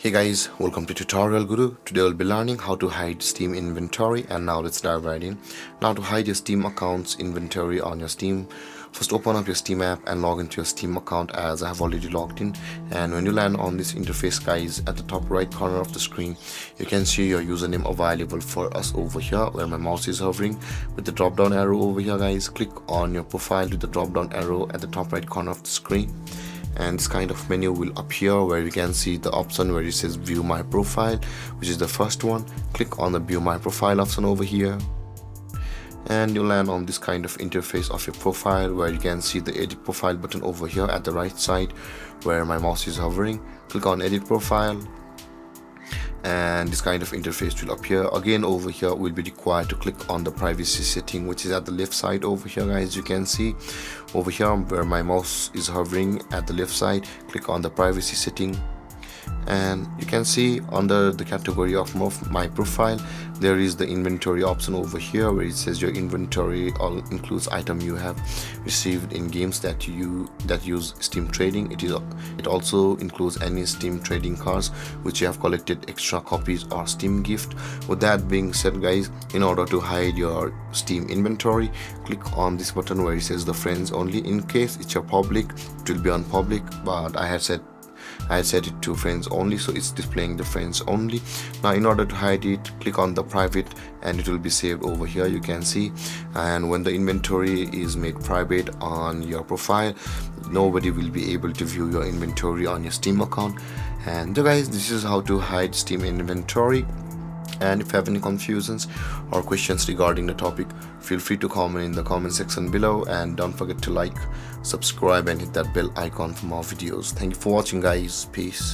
Hey guys, welcome to TutorialGuru. Today we'll be learning how to hide Steam inventory, and now let's dive right in. Now to hide your Steam account's inventory on your Steam, first open up your Steam app and log into your Steam account as I have already logged in. And when you land on this interface guys, at the top right corner of the screen, you can see your username available for us over here where my mouse is hovering. With the drop down arrow over here guys, click on your profile with the drop down arrow at the top right corner of the screen. And this kind of menu will appear where you can see the option where it says view my profile, which is the first one. Click on the view my profile option over here and you'll land on this kind of interface of your profile where you can see the edit profile button over here at the right side where my mouse is hovering. Click on edit profile and this kind of interface will appear. Again over here we'll be required to click on the privacy setting, which is at the left side over here guys. You can see over here where my mouse is hovering at the left side, click on the privacy setting and you can see under the category of my profile there is the inventory option over here where it says your inventory all includes item you have received in games that use Steam trading. It also includes any Steam trading cards which you have collected extra copies or Steam gift. With that being said guys, in order to hide your Steam inventory, click on this button where it says the friends only. In case it's your public, it will be on public, but I had set it to friends only, so it's displaying the friends only. Now in order to hide it, click on the private and it will be saved over here, you can see. And when the inventory is made private on your profile, nobody will be able to view your inventory on your Steam account. And guys, this is how to hide Steam inventory. And if you have any confusions or questions regarding the topic, feel free to comment in the comment section below, and don't forget to like, subscribe and hit that bell icon for more videos. Thank you for watching guys. Peace.